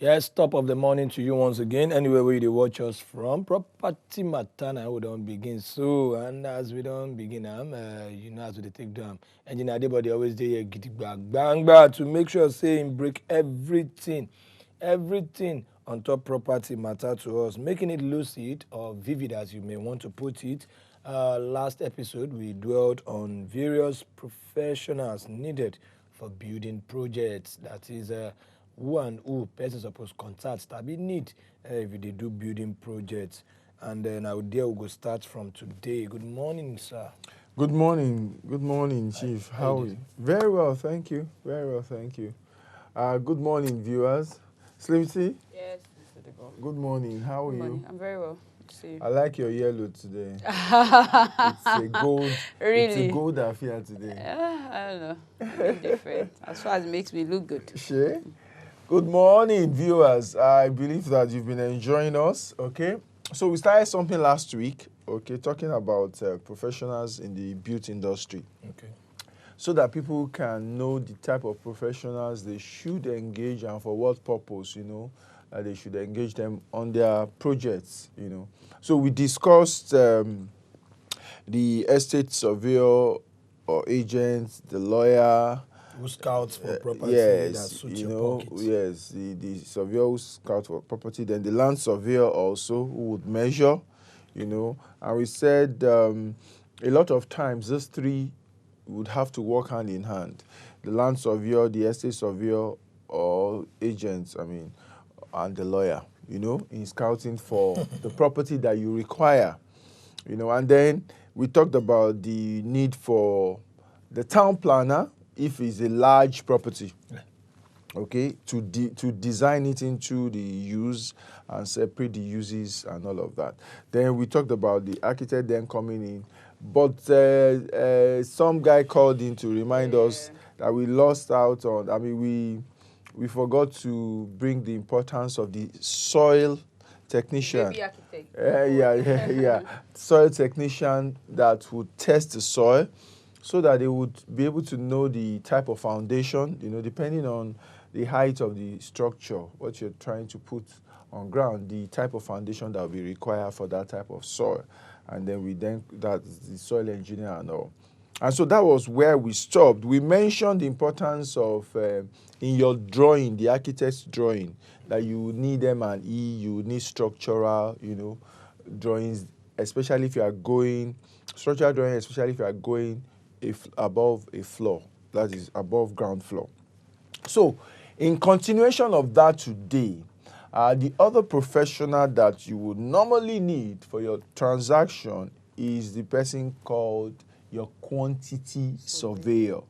Yes, top of the morning to you once again. Anywhere where you watch us from, property matter now we don't begin. So, and as we don't begin, as we dey take them, engineer Adebody always dey here gidigba gbangba to make sure saying break everything on top property matter to us, making it lucid or vivid as you may want to put it. Last episode we dwelled on various professionals needed for building projects. That is who and who person suppose contact tabi need if you dey do building projects. And then I would dare we go start from today. Good morning, sir. Good morning, Chief. How are you? Very well, thank you. Very well, thank you. Good morning, viewers. Slimty, Yes, Mr. Debo. good morning. How are Good you? morning. I'm very well. See you. I like your yellow today. It's a gold. It's a Really? gold affair today. I don't know. It's different. As far as it makes me look good. Sure. Good morning, viewers. I believe that you've been enjoying us. Okay. So we started something last week. Okay, talking about professionals in the beauty industry, Okay. so that people can know the type of professionals they should engage and for what purpose, they should engage them on their projects. So we discussed the estate surveyor or agent, the lawyer, Who scouts for property that suits your pocket? yes, the surveyor who scout for property, then the land surveyor also who would measure, and we said a lot of times these three would have to work hand in hand. The land surveyor, the estate surveyor, or agents, and the lawyer, in scouting for the property that you require, and then we talked about the need for the town planner if it's a large property, okay, to design it into the use and separate the uses and all of that. Then we talked about the architect then coming in, but some guy called in to remind us that we lost out on, we forgot to bring the importance of the soil technician. Baby architect. Yeah. Soil technician that would test the soil so that they would be able to know the type of foundation, depending on the height of the structure, what you're trying to put on ground, the type of foundation that will be required for that type of soil. And then that's the soil engineer and all. And so that was where we stopped. We mentioned the importance of, in your drawing, the architect's drawing, that you need M&E, you need structural, drawings, especially if you are going, structural drawing, especially if you are going above a floor, that is above ground floor. So, in continuation of that today, the other professional that you would normally need for your transaction is the person called your quantity surveyor.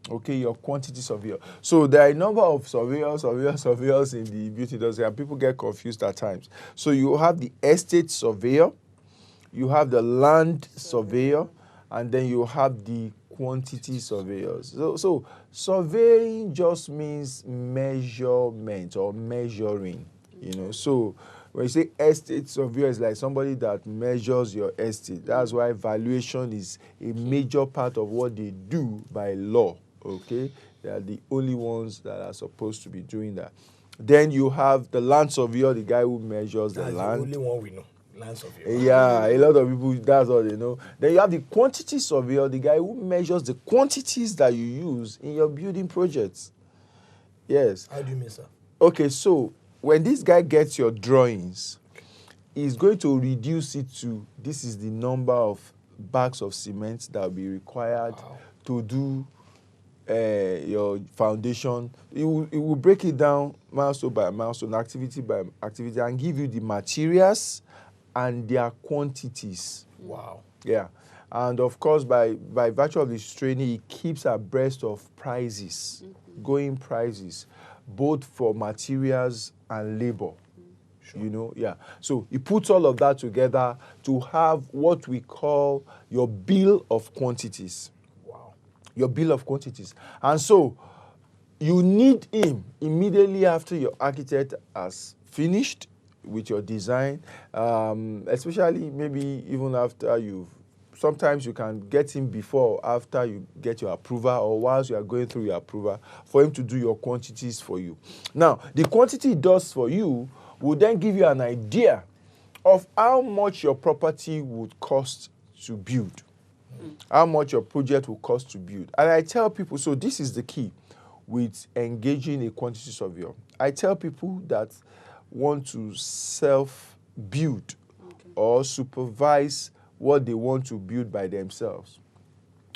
Okay, your quantity surveyor. So there are a number of surveyors in the beauty industry, and people get confused at times. So you have the estate surveyor, you have the land surveyor, and then you have the quantity surveyors. So surveying just means measurement or measuring, So when you say estate surveyor, it's like somebody that measures your estate. That's why valuation is a major part of what they do by law, okay? They are the only ones that are supposed to be doing that. Then you have the land surveyor, the guy who measures the land. That's the only one we know. Land surveyor. Yeah, a lot of people, that's all they know. Then you have the quantity surveyor, the guy who measures the quantities that you use in your building projects. Yes. How do you mean, sir? Okay, so when this guy gets your drawings, he's going to reduce it to, this is the number of bags of cement that will be required to do your foundation. It will break it down milestone by milestone, activity by activity, and give you the materials and their quantities. Wow. Yeah. And of course, by virtue of this training, he keeps abreast of prices, going prices, both for materials and labor. Sure. Yeah. So he puts all of that together to have what we call your bill of quantities. Wow. Your bill of quantities. And so you need him immediately after your architect has finished with your design, especially maybe even after you've sometimes you can get him before or after you get your approval, or whilst you are going through your approval, for him to do your quantities for you. Now, the quantity he does for you will then give you an idea of how much your property would cost to build, how much your project will cost to build. And I tell people, so this is the key with engaging a quantity surveyor. I tell people that want to self-build or supervise what they want to build by themselves,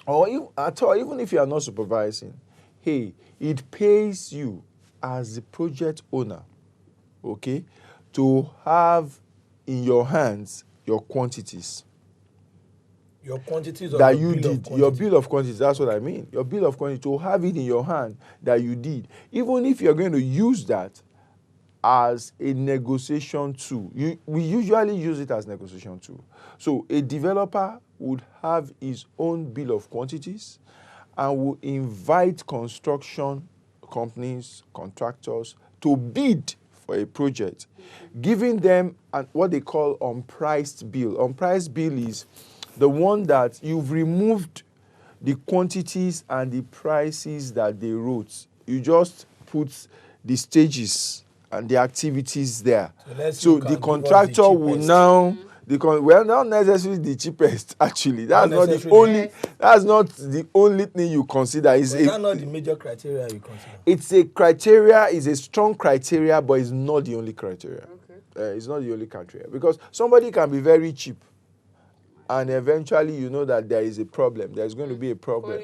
or even if you are not supervising, hey, it pays you as the project owner, okay, to have in your hands your quantities. Your quantities of that your you bill did, of your quantity. bill of quantities, that's what I mean. Your bill of quantity, to have it in your hand that you did. Even if you're going to use that as a negotiation tool, we usually use it as negotiation tool. So a developer would have his own bill of quantities and will invite construction companies, contractors to bid for a project, giving them what they call unpriced bill. Unpriced bill is the one that you've removed the quantities and the prices that they wrote. You just put the stages and the activities there. So The contractor will now, well, not necessarily the cheapest, actually. That's not the only, that's not the only thing you consider. Is that not the major criteria you consider? It's a criteria, it's a strong criteria, but it's not the only criteria. Okay. It's not the only criteria. Because somebody can be very cheap, and eventually you know that there is a problem. There's going to be a problem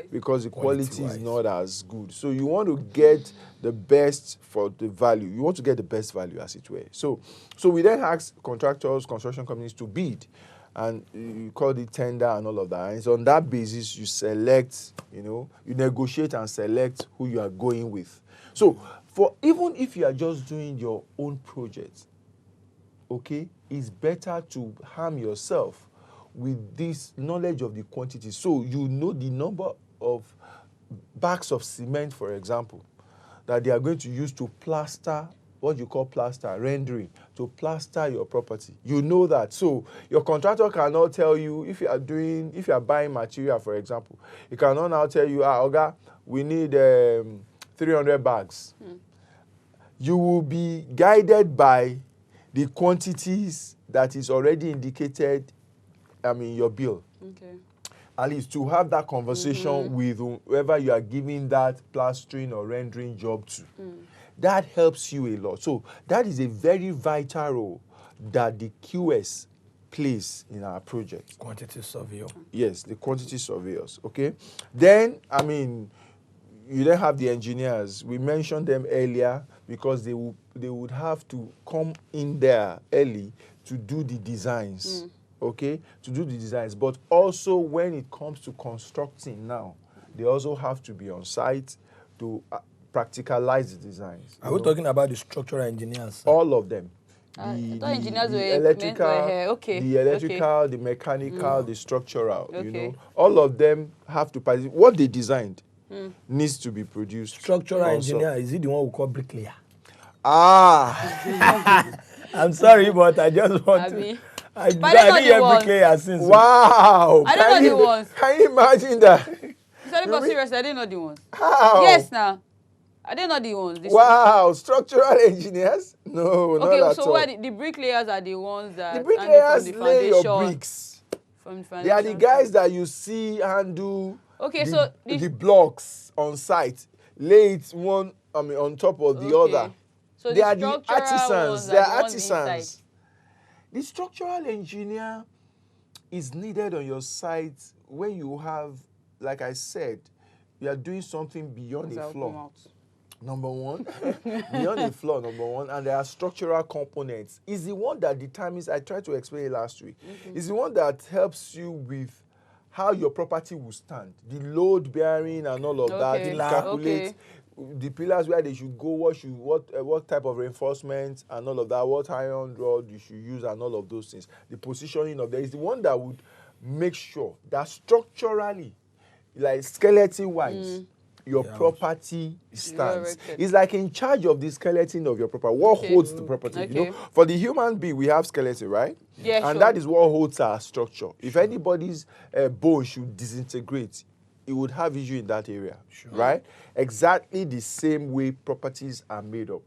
because the quality is not as good. So you want to get the best for the value. You want to get the best value, as it were. So we then ask contractors, construction companies to bid, and you call it tender and all of that. And it's on that basis you select, you negotiate and select who you are going with. So even if you are just doing your own project, okay, it's better to harm yourself with this knowledge of the quantity. So you know the number of bags of cement, for example, that they are going to use to plaster, what you call plaster, rendering, to plaster your property. You know that. So your contractor cannot tell you, if you are buying material, for example, he cannot now tell you, Oga, we need 300 bags. You will be guided by the quantities that is already indicated, your bill. Okay. At least to have that conversation with whoever you are giving that plastering or rendering job to. That helps you a lot. So that is a very vital role that the QS plays in our project. Quantity surveyor. Yes, the quantity surveyors. Okay. Then, you then have the engineers. We mentioned them earlier because they would have to come in there early to do the designs. Okay, to do the designs. But also when it comes to constructing now, they also have to be on site to practicalize the designs. Are we talking about the structural engineers? Sir? All of them. The engineers the electrical, the electrical, the mechanical, the structural, all of them have to participate. What they designed needs to be produced. Structural engineer, is it the one we call bricklayer? I'm sorry, but I just want to... I didn't bricklayer since. Wow! I don't know the ones. Can you imagine that? Seriously, I didn't know the ones. How? Yes, now. I didn't know the ones. Wow! Structural engineers? No, not at all. Okay, so the bricklayers are the ones that... The bricklayers lay your bricks. From the they are the guys that you see handle the blocks on site. Lay it one on top of the other. So they are the artisans. They are artisans. The structural engineer is needed on your site when you have, like I said, you are doing something beyond a floor. Number one, beyond a floor, number one, and there are structural components. Is the one that determines, I tried to explain it last week, is the one that helps you with how your property will stand, the load bearing and all of that, the calculate, the pillars where they should go, what type of reinforcement and all of that, what iron rod you should use and all of those things. The positioning of that is the one that would make sure that structurally, like skeleton wise, your Yeah. property stands. erected. It's like in charge of the skeleton of your property. What holds the property? You Okay. know, for the human being, we have skeleton, right? Yeah, And sure. that is what holds our structure. If anybody's bone should disintegrate, it would have issue in that area, right? Exactly the same way properties are made up.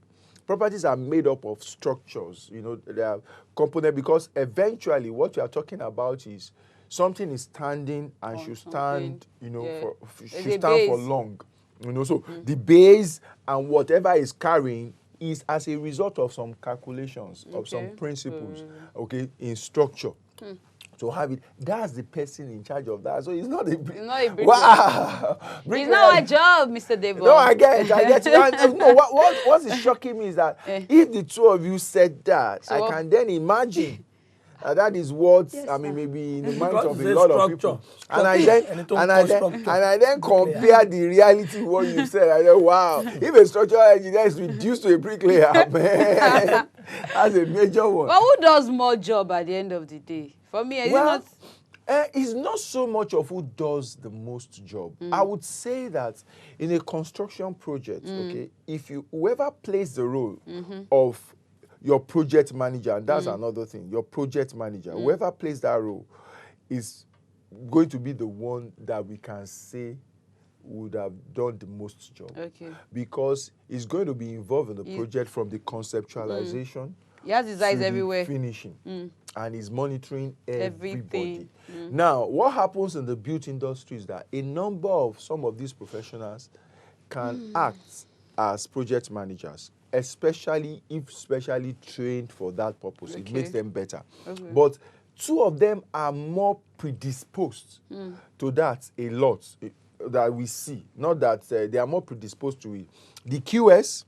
Properties are made up of structures, you know, they are component, because eventually what you are talking about is something is standing and On should something, stand, you know, yeah. should There's stand a for base. long. You know, so the base and whatever is carrying is as a result of some calculations, of some Okay. principles, okay, in structure. To have it, that's the person in charge of that. So it's not a It's not a bricklayer. wow. It's not our job, Mr. Debo. No, I get it. And, no, what is shocking me is that if the two of you said that, So I what- can then imagine that is what Yes, I mean, sir. maybe in the minds Because of it's a a lot of structure. people. And I Structure. then And it don't and I cause then structure. and I then compare the reality what you said. I said, wow, if a structural engineer is reduced to a bricklayer, man, that's a major one. But who does more job at the end of the day? For me, is it Well, not? it's not so much of who does the most job. I would say that in a construction project, okay, if you whoever plays the role of your project manager, and that's another thing, your project manager, whoever plays that role is going to be the one that we can say would have done the most job. Okay. Because he's going to be involved in the project from the conceptualization He has his eyes to the everywhere. finishing, and he's monitoring everybody. Everything. Now, what happens in the built industry is that a number of some of these professionals can act as project managers, especially if specially trained for that purpose. It Okay. makes them better. Okay. But two of them are more predisposed to that a lot that we see. Not that they are more predisposed to it. The QS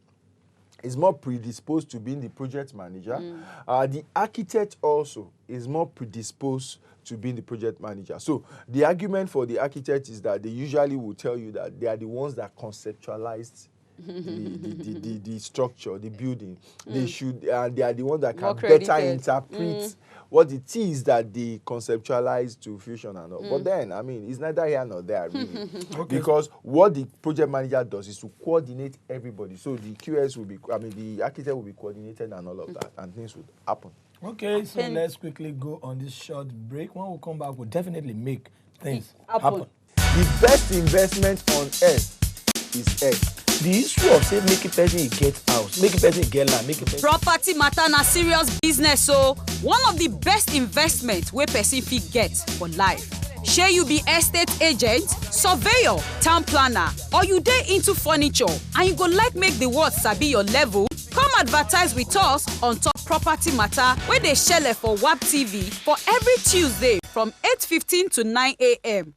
is more predisposed to being the project manager. The architect also is more predisposed to being the project manager. So the argument for the architect is that they usually will tell you that they are the ones that conceptualized the structure, the building. They should, and they are the ones that More can better credited. interpret what it is that they conceptualize to fusion and all. But then, I mean, it's neither here nor there, really. Because what the project manager does is to coordinate everybody. So the QS will be, I mean, the architect will be coordinated and all of that, and things would happen. Okay, so let's quickly go on this short break. When we come back, we'll definitely make things Happen. happen. The best investment on earth is egg. The issue of say make a person get house, make a person get land, make a person Property matter na serious business, so one of the best investment wey person fit get for life. Shey you be estate agent, surveyor, town planner, or you dey into furniture and you go like make the world sabi your level? Come advertise with us on top property matter wey dey shele for WAP TV for every Tuesday from 8:15 to 9 a.m.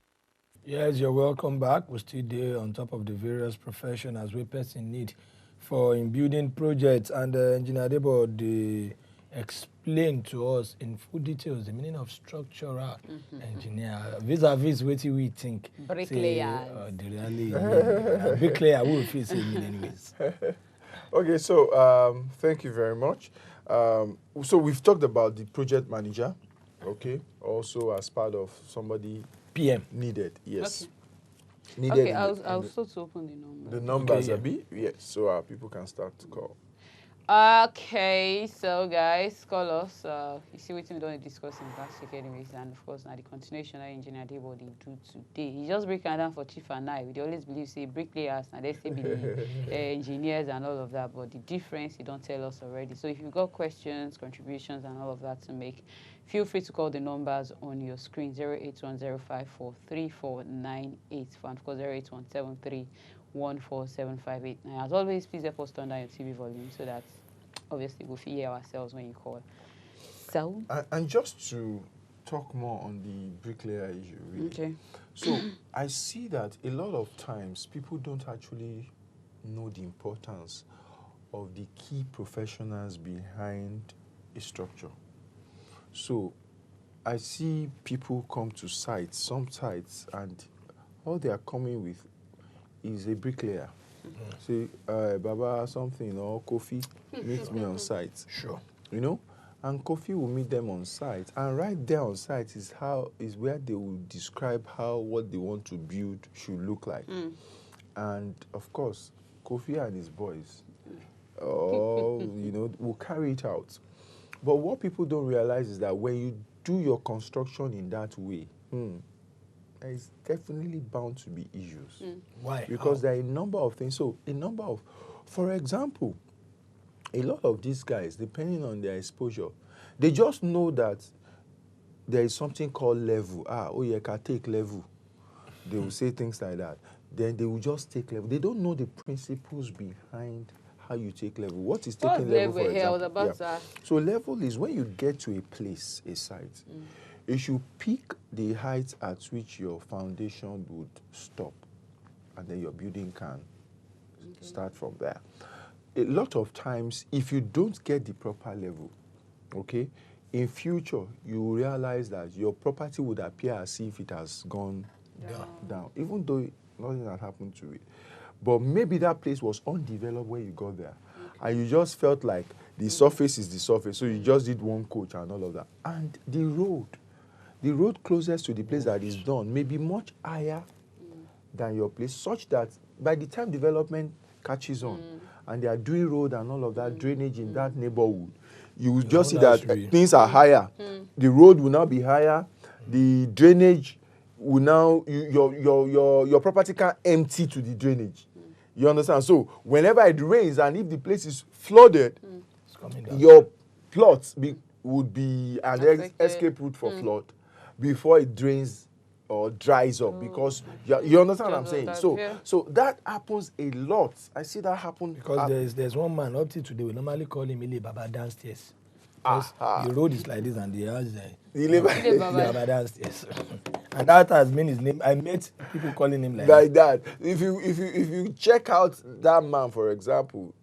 Yes, you're welcome back. We're still there on top of the various professionals we person need for in building projects. And Engineer Debo, they explained to us in full details the meaning of structural engineer. Vis-a-vis what we think. Bricklayers. The really bricklayer will feel same mean anyways. Okay, so thank you very much. So we've talked about the project manager, okay, also as part of somebody PM. needed, yes. Okay. Needed Okay, in I'll the- start to open the number. the numbers, yeah. Abi? Yes, so people can start to call. Okay, so guys, call us. You see what we don't discuss in last week anyways, and of course now the continuation that Engineer Debo dey do today. He just break am down for Chief and I. We dey always believe say bricklayers and they say be the engineers and all of that, but the difference he don't tell us already. So if you've got questions, contributions and all of that to make, feel free to call the numbers on your screen 08105434498 and of course 08173147589. As always, please help us turn down your TV volume so that obviously we'll hear ourselves when you call. So, And just to talk more on the bricklayer issue, really. okay. So I see that a lot of times people don't actually know the importance of the key professionals behind a structure. So I see people come to sites, some sites, and all they are coming with is a bricklayer. Say, Baba, something, or Kofi, meet me on site. Sure. You know? And Kofi will meet them on site. And right there on site is where they will describe how what they want to build should look like. and of course, Kofi and his boys, will carry it out. But what people don't realize is that when you do your construction in that way, there is definitely bound to be issues. Why? Because How? there are a number of things. So, for example, a lot of these guys, depending on their exposure, they just know that there is something called level. You can take level. They will say things like that. Then they will just take level. They don't know the principles behind how you take level. What is taking level, for here? I was example? about to ask. So level is when you get to a place, a site, you should pick the height at which your foundation would stop, and then your building can start from there. A lot of times, if you don't get the proper level, okay, in future, you will realize that your property would appear as if it has gone down, even though nothing had happened to it. But maybe that place was undeveloped when you got there, and you just felt like the surface is the surface, so you just did one coach and all of that. And the road closest to the place that is done may be much higher than your place, such that by the time development catches on and they are doing road and all of that drainage in that neighborhood, you will just see that things are higher. The road will now be higher. The drainage will now, your property can't empty to the drainage. You understand? So whenever it rains and if the place is flooded, It's coming down. your plots would be an Affected. escape route for flood before it drains or dries up, because you understand what I'm saying? So that happens a lot. I see that happen Because there's one man up till today, we normally call him Ile Baba downstairs. Because the road is like this and the house is like Ile Baba downstairs. And that has been his name. I met people calling him like like that. If you check out that man, for example,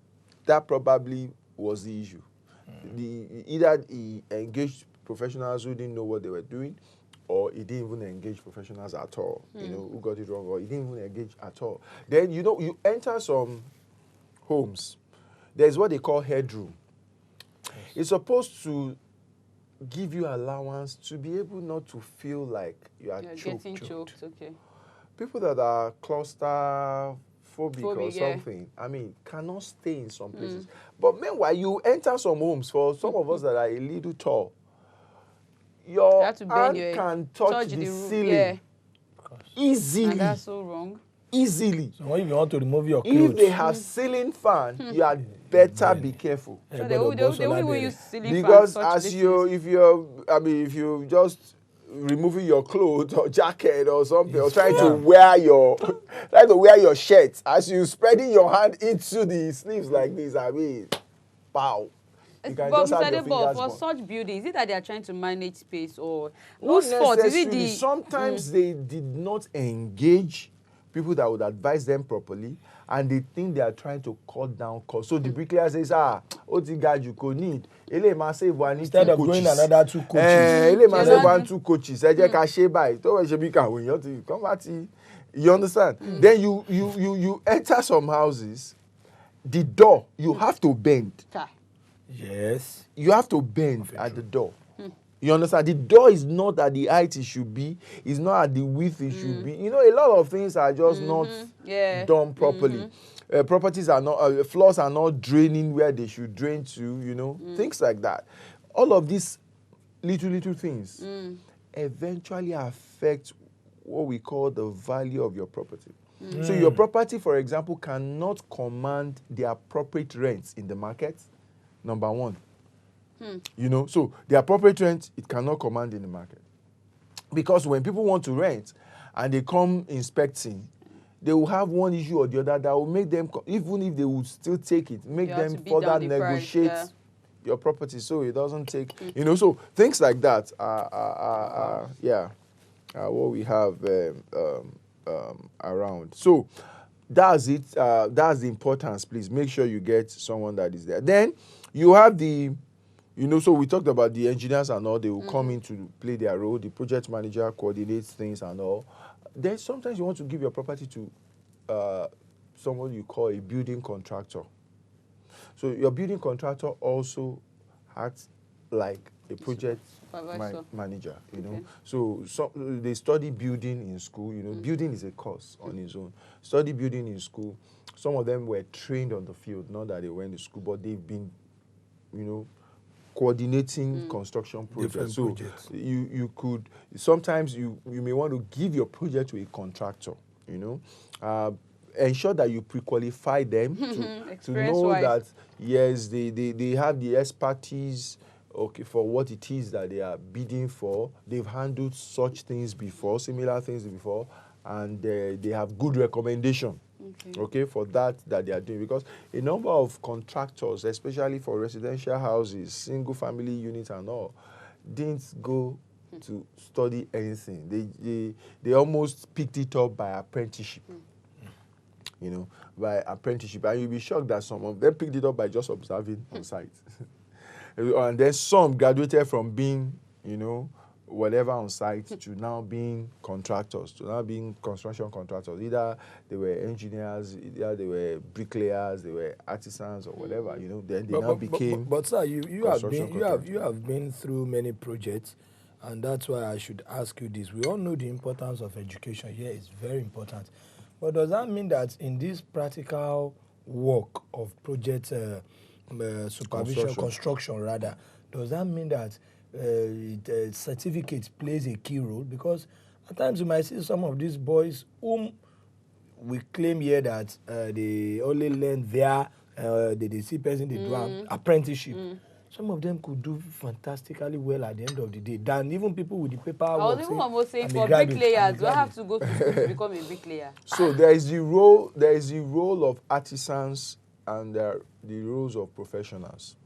that probably was the issue. Either he engaged professionals who didn't know what they were doing, or he didn't even engage professionals at all, who got it wrong, or he didn't even engage at all. Then, you enter some homes, there's what they call headroom. It's supposed to give you allowance to be able not to feel like you are You're choked. getting choked. Okay. People that are claustrophobic or Phobic, yeah. something, cannot stay in some places. But meanwhile, you enter some homes, for some of us that are a little tall, your You have to bend hand your can touch the roof, ceiling yeah. easily. And that's so wrong. Easily. So when you want to remove your If clothes, they have ceiling fan, you had better be careful. So everybody they will will bust even Olabere. use ceiling Because fans, such as places. if you just removing your clothes or jacket or something, or trying to wear your shirt, as you spreading your hand into the sleeves like this, pow. You can But just have Mr. your Debo, fingers for burn. such buildings, is it that they are trying to manage space, or Not whose fault? Is it necessarily. the Sometimes they did not engage people that would advise them properly, and they think they are trying to cut down costs. So the bricklayer says, you could need. Instead of going another 2 coaches. Two coaches. You understand? Then you enter some houses, the door, you have to bend. Yes. You have to bend at the door. You understand? The door is not at the height it should be. It's not at the width it should be. A lot of things are just not done properly. Properties are not, floors are not draining where they should drain to, things like that. All of these little things eventually affect what we call the value of your property. So your property, for example, cannot command the appropriate rents in the market, number one. So the appropriate rent, it cannot command in the market. Because when people want to rent and they come inspecting, they will have one issue or the other that will make them, even if they would still take it, make them further negotiate your property so it doesn't take, so things like that are what we have around. So that's it. That's the importance. Please make sure you get someone that is there. Then you have the, so we talked about the engineers and all. They will come in to play their role. The project manager coordinates things and all. Then sometimes you want to give your property to someone you call a building contractor. So your building contractor also acts like a project Supervisor. manager, you know. Okay. So they study building in school, you know. Building is a course on its own. Study building in school. Some of them were trained on the field, not that they went to school, but they've been, you know, coordinating construction projects. Different So projects. you could, sometimes you may want to give your project to a contractor, you know. Ensure that you pre-qualify them to know Experience-wise. that, yes, they have the expertise, okay, for what it is that they are bidding for. They've handled such things before, similar things before, and they have good recommendation. Okay, for that they are doing, because a number of contractors, especially for residential houses, single family units and all, didn't go to study anything. They almost picked it up by apprenticeship. You know, by apprenticeship, and you'll be shocked that some of them picked it up by just observing on site. And then some graduated from being, you know, whatever on site to now being contractors, to now being construction contractors. Either they were engineers, either they were bricklayers, they were artisans or whatever, you know. Then they now became. But sir, you construction have been through many projects, and that's why I should ask you this. We all know the importance of education here. It's very important. But does that mean that in this practical work of project supervision, construction rather, does that mean that certificate plays a key role? Because at times you might see some of these boys whom we claim here that they only learn there, they see person, they do an apprenticeship. Some of them could do fantastically well at the end of the day than even people with the paperwork. I was even almost saying for bricklayers, do I have to go to school to become a bricklayer? So there is the role of artisans and the roles of professionals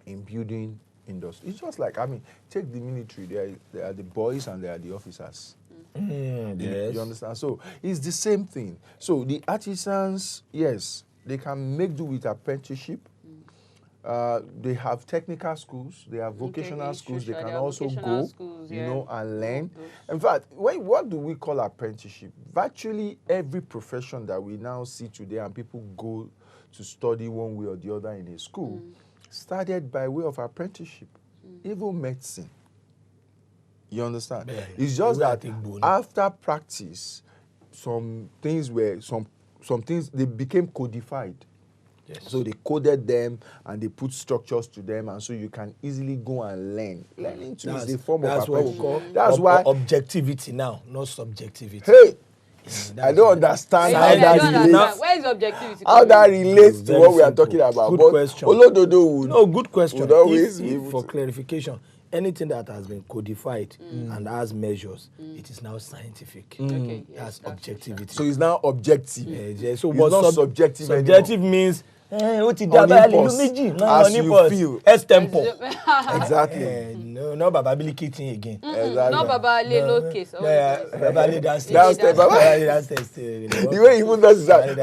in building industry. It's just like, I mean, take the military. There are the boys and there are the officers. Yes. You understand? So it's the same thing. So the artisans, yes, they can make do with apprenticeship. They have technical schools, they have vocational schools, they can also go, you know, and learn. In fact, what do we call apprenticeship? Virtually every profession that we now see today and people go to study one way or the other in a school started by way of apprenticeship, even medicine. You understand? Yeah, it's just that after practice, some things they became codified. Yes. So they coded them and they put structures to them, and so you can easily go and learn. Learning too is a form of apprenticeship. That's why objectivity now, not subjectivity. Hey, I don't understand how that relates. Where is objectivity? How that relates to what we are talking about. Good question. Olododo would. No, good question. Would always if for clarification, anything that has been codified and has measures, it is now scientific. Okay, that's objectivity. So it's now objective. So it's not subjective. Subjective means as you feel. Extempo. Exactly. No babability thing again. Exactly. No baba low case. Babali downstairs. The way he even does that.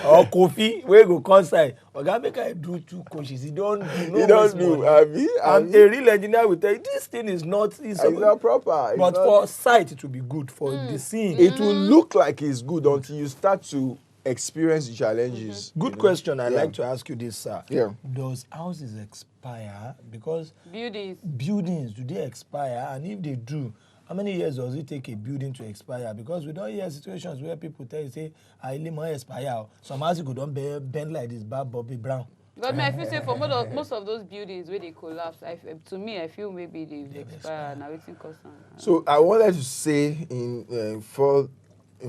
Or Kofi, where go concert. Oga make I do two coaches. He don't do. And a real engineer will tell you this thing is not. It's not proper. But for sight it will be good. For the scene, it will look like it's good until you start to experience the challenges. Good question. I'd like to ask you this, sir. Yeah. Does houses expire? Because buildings, do they expire? And if they do, how many years does it take a building to expire? Because we don't hear situations where people tell you, say, I may expire. Some houses could don't bend like this, Bobby Brown. But I feel say for most of those buildings where they collapse, to me, I feel maybe they expire. Now it's constant. So I wanted to say in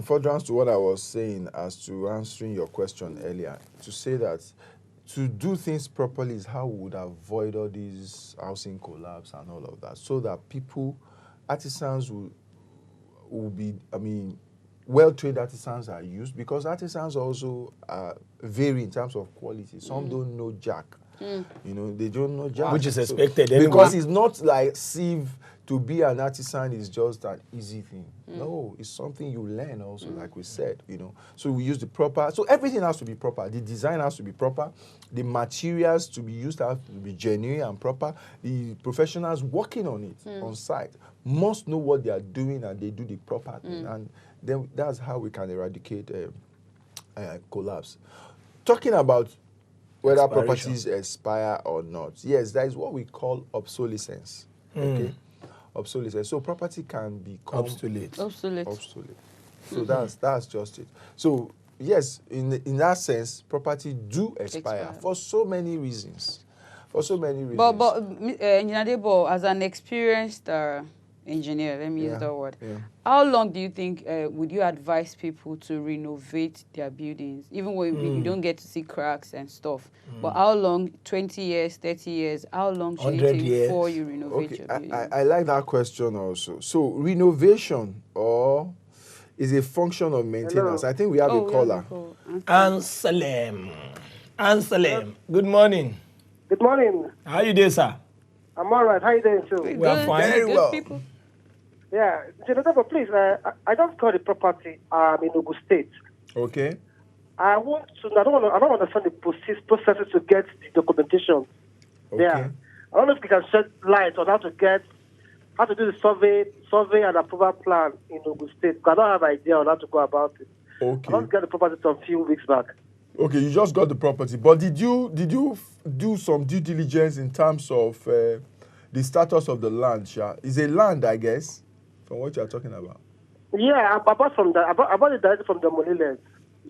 furtherance to what I was saying as to answering your question earlier, to say that to do things properly is how we would avoid all these housing collapse and all of that, so that artisans will be, well-trained artisans are used, because artisans also vary in terms of quality. Some don't know jack. They don't know jack. Which is expected anyway. Because it's not like sieve. To be an artisan is just an easy thing. No, it's something you learn also, like we said, So we use the proper, so everything has to be proper. The design has to be proper. The materials to be used have to be genuine and proper. The professionals working on it, on site, must know what they are doing and they do the proper thing. And then that's how we can eradicate collapse. Talking about whether Expiration. properties expire or not. Yes, that is what we call obsolescence. Okay, obsolescence. So property can become Obsolete. obsolete. So that's just it. So yes, in that sense, property do expire for so many reasons. For so many reasons. But Engineer Debo, as an experienced engineer, let me use that word. Yeah. How long do you think would you advise people to renovate their buildings, even when you don't get to see cracks and stuff? But how long? 20 years, 30 years? How long should it 100 take years. before you renovate Okay, your building? I like that question also. So renovation is a function of maintenance. I think we have a caller. Anselm. Good morning. Good morning. How you doing, sir? I'm all right. How you doing, too? We are fine. Very Good well. people. Yeah. Jennifer, please, I just got a property in Ogun State. Okay. I don't understand the processes to get the documentation. Okay. Yeah. I don't know if you can shed light on how to do the survey and approval plan in Ogun State. Because I don't have idea on how to go about it. Okay. I just got the property a few weeks back. Okay, you just got the property, but did you do some due diligence in terms of the status of the land? Sha? Is a land, I guess, from what you are talking about. Yeah, I bought from that. I bought it directly from the Moniland.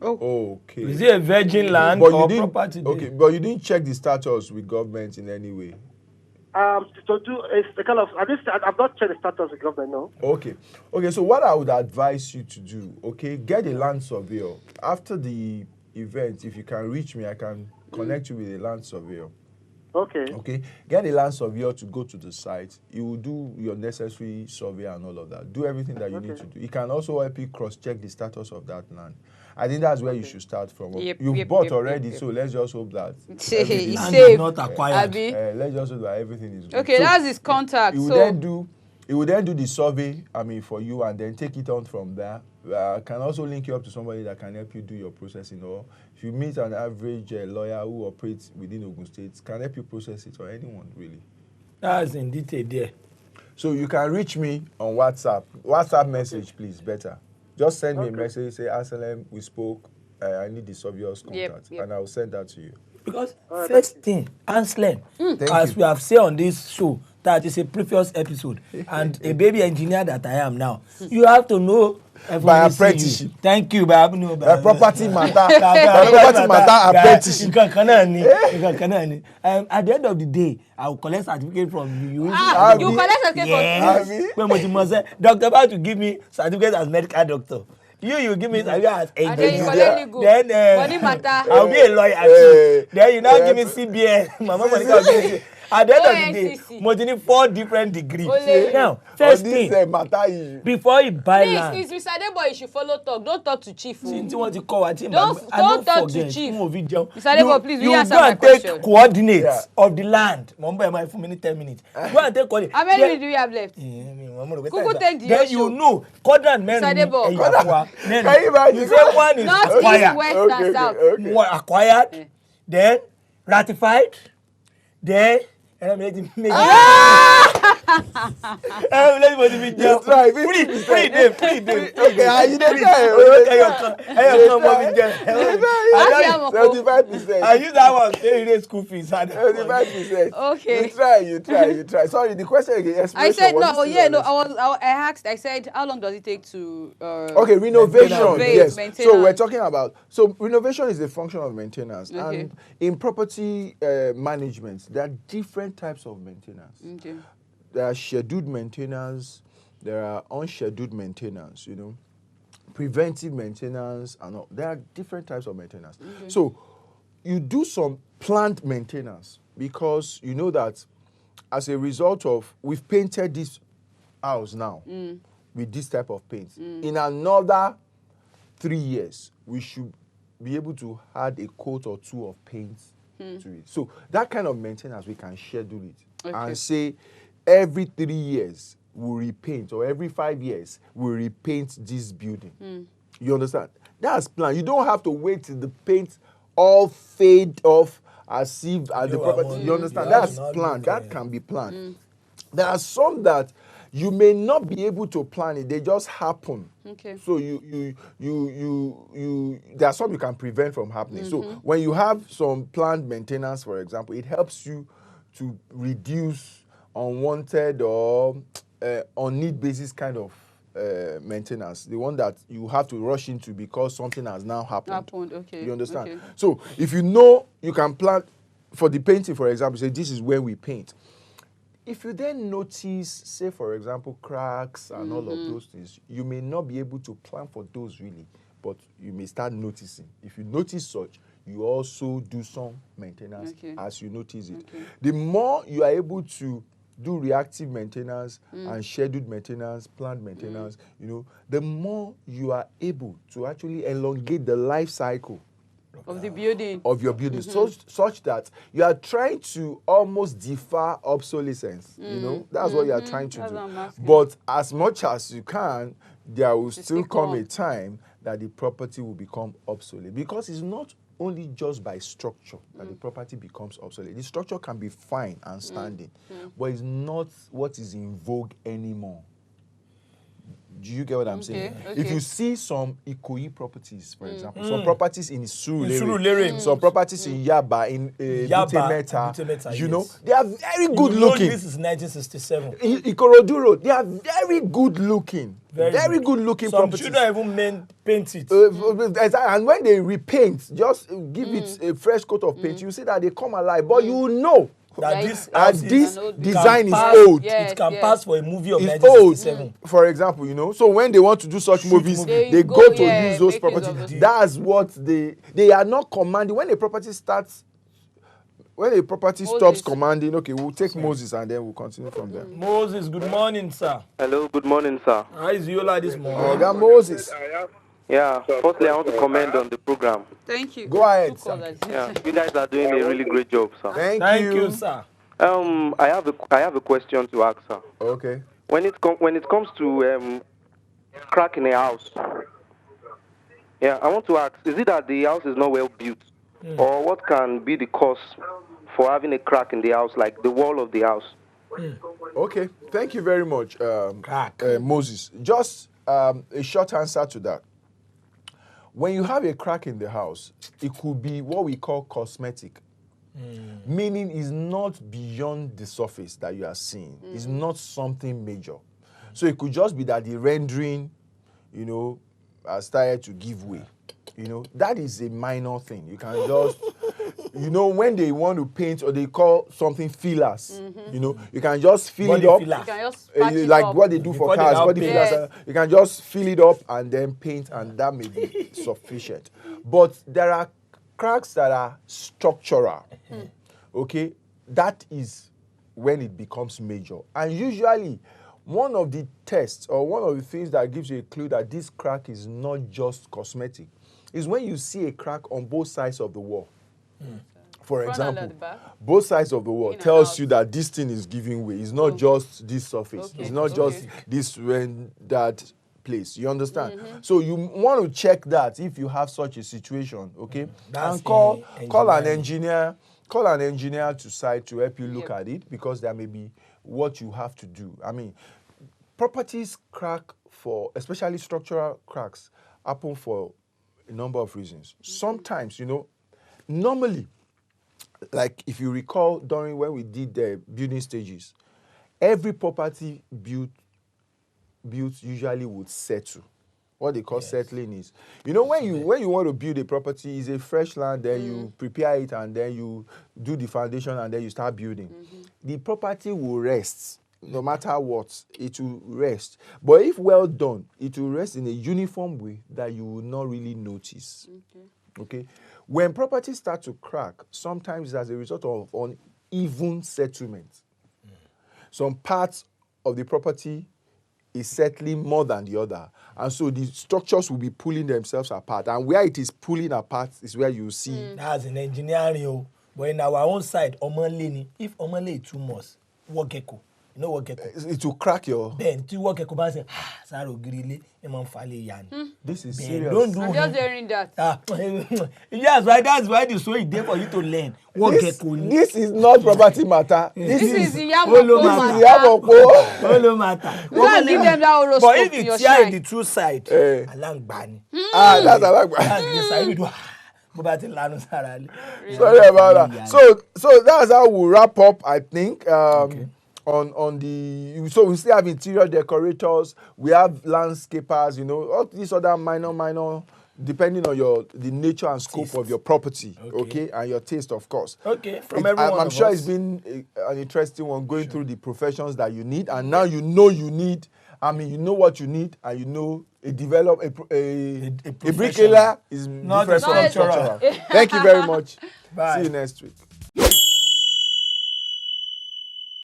Okay. Is it a virgin land But you or didn't, property? okay, but you didn't check the status with government in any way. To do it's the kind of I've not checked the status of government, no. Okay. So what I would advise you to do, okay, get a land surveyor. After the event, if you can reach me, I can connect you with a land surveyor. Okay. Okay, get a land surveyor to go to the site. He will do your necessary survey and all of that. Do everything that you need to do. He can also help you cross-check the status of that land. I think that's where you should start from. You've bought already, so let's just hope that He's everything- Land safe. is not acquired. Abi? let's just hope that everything is good. Okay, So that's his contact. he will then do the survey, for you, and then take it on from there. Can also link you up to somebody that can help you do your processing, or if you meet an average lawyer who operates within Ogun State, can help you process it, or anyone really. That's in detail there. So you can reach me on WhatsApp. WhatsApp message, please, better. Just send me a message, say, Anselm, we spoke, I need the surveyor's contact, Yep. and I will send that to you. Because first thing, Anselm, Thank as you. we have said on this show, that is a previous episode, and a baby engineer that I am now, you have to know By everything you. apprenticeship. Thank you. By Property matter. Property matter apprenticeship. At the end of the day, I will collect certificate from you. You Abi. collect certificate from Yes. When Moti must say, Dr. About to give me certificate as medical doctor. You give me certificate as and then you engineer. collect legal. Then Body matter. I'll be a lawyer too. Then you now give me CBN. Mama Monica will give me. At the end of the day, ONCC. Moti need 4 different degrees. Ole. Now, first On thing, this matter issue. before you buy land, Please, it's Mr. Adebo, you should follow talk. Don't talk to chief. tí wọ́n ti kọ́ wa tí Don't talk to chief. fún òfin jẹun. Mr. Adebo, please, will you answer go my and take question? coordinates Yeah. of the land. Mo ń bọ̀ ẹ̀ máa fún mi ní 10 minutes. Go and take coordinates. How many minutes do we have left? Kuku take the then ratio. you know quadrant mẹ́rin Mr. ni Adebo. ẹ̀yà fún wa. Then Can you imagine? you say one is North, east, acquired. west, and south. One acquired. Then ratified. Then ẹ̀rọ mi létí méjì. Ẹ̀rọ mi létí mo ti fi jẹun. Try, Free day. Okay, how you dey try? Ẹyọ kan mo fi jẹun. 75%. I use that one pay erase school fees. 75%. Okay. You try. Sorry, the question again. I said was no. still Yeah, no. honest. I asked. I said, how long does it take to? Okay, renovation. Renovate, Yes. maintenance. So we're talking about. So renovation is a function of maintenance, Okay. and in property management, there are different types of maintenance. Okay. There are scheduled maintenance. There are unscheduled maintenance. Preventive maintenance, and all. There are different types of maintenance. Okay. So you do some planned maintenance because you know that as a result of we've painted this house now with this type of paint. In another 3 years, we should be able to add a coat or 2 of paint to it. So that kind of maintenance, we can schedule it and say every 3 years we repaint, or every 5 years we repaint this building. You understand? That's plan. You don't have to wait till the paint all fade off as if the property. You understand? That's planned. That can be planned. There are some that you may not be able to plan it, they just happen. Okay. So you there are some you can prevent from happening. So when you have some planned maintenance, for example, it helps you to reduce unwanted or on need basis kind of maintenance, the one that you have to rush into because something has now happened. Okay. You understand? Okay. So if you know you can plan for the painting, for example, say this is where we paint. If you then notice, say for example, cracks and all of those things, you may not be able to plan for those really, but you may start noticing. If you notice such, you also do some maintenance as you notice it. Okay. The more you are able to do reactive maintenance and scheduled maintenance, planned maintenance, you know, the more you are able to actually elongate the life cycle Of the building. of your building, such that you are trying to almost defer obsolescence. You know, that's what you are trying to That's do. what I'm asking. But as much as you can, there will still still come a come. time that the property will become obsolete, because it's not only just by structure that the property becomes obsolete. The structure can be fine and standing, but it's not what is in vogue anymore. Do you get what I'm saying? Okay. If you see some Ikoyi properties, for example, some properties in Surulere, Surulere. some properties in Yaba, in Yaba, Butemeta, Butemeta, you know, yes. they are very good You know looking. This is 1967. Ikorodu Road, they are very good looking. Very good. good looking Some properties. children even paint it. And when they repaint, just give it a fresh coat of paint, you see that they come alive. But you know that Right. this and house this is, an old design is pass- old. Yes, it can yes. pass for a movie of It's old. 1967. For example, you know, so when they want to do such movies, They they go, go to yeah, use those make use of properties. those. That's what they are not commanding. When a property starts, when a property stops Moses. commanding, okay, we'll take Moses and then we'll continue from there. Moses, good morning, sir. Hello, good morning, sir. How is Yola this morning? Oga Moses, Yeah, firstly, I want to comment on the program. Thank you. go ahead, Two sir. callers. Yeah, you guys are doing a really great job, sir. Thank you. sir. I have a question to ask, sir. Okay. When it comes to crack in a house, yeah, I want to ask: is it that the house is not well built, or what can be the cause for having a crack in the house, like the wall of the house? Okay, thank you very much, Crack. Moses. Just a short answer to that. When you have a crack in the house, it could be what we call cosmetic, meaning it's not beyond the surface that you are seeing. It's not something major. So it could just be that the rendering, you know, has started to give way. You know, that is a minor thing. You can just, you know, when they want to paint or they call something fillers, you know, you can just fill Body it up. filler. You can just patch it Like up. what they do for Before they cars, now body paint. fillers, Yes. you can just fill it up and then paint, and that may be sufficient. But there are cracks that are structural. Okay, that is when it becomes major. And usually, one of the tests or one of the things that gives you a clue that this crack is not just cosmetic is when you see a crack on both sides of the wall. For Front and at example, the back? both sides of the wall In and tells out. you that this thing is giving way. It's not just this surface. Okay, It's not just okay. this when that place. You understand? So you want to check that if you have such a situation, okay? That's And call an engineering. call an engineer to site to help you look Yep. at it, because there may be what you have to do. I mean, properties crack for, especially structural cracks, happen for a number of reasons. Sometimes, you know, normally, like if you recall during when we did the building stages, every property built usually would settle. What they call settling is, you know, when you want to build a property, it's a fresh land, then you prepare it and then you do the foundation and then you start building. The property will rest. No matter what, it will rest. But if well done, it will rest in a uniform way that you will not really notice. Okay? When properties start to crack, sometimes as a result of uneven settlement. Some parts of the property is settling more than the other. And so the structures will be pulling themselves apart. And where it is pulling apart is where you see. That's in engineering. But in our own side, Omanle, if Omanle is too much, what gecko? No wọ́ gecko. It will crack your. Bẹ́ẹ̀ tí wọ́ gecko bá ṣe sára ògiri ilé ẹ máa ń falẹ̀ ya ni. This is Bẹ́ẹ̀ serious. don't do I'm just hearing that. Yes, right. That's why the show is there for you to learn. Wọ́ gecko ni. This is not property matter. This is Iyamoko matter. Iyamoko. Ó ló matter. You can't give them that horoscope But if in your it's here in the shrine. true side, Eh. alangba ni. That's alagba. That's the side we do. Bó bá ti lanu sára lé. Sorry about that. So that's how we wrap up, I think. On the, so we still have interior decorators, we have landscapers, you know, all these other minor, depending on the nature and scope of your property, okay, and your taste, of course. Okay, from everyone. I'm sure it's been an interesting one going through the professions that you need, and now you know you need. I mean, you know what you need, and you know a bricklayer is Not different from a structural. structural. Thank you very much. Bye. See you next week.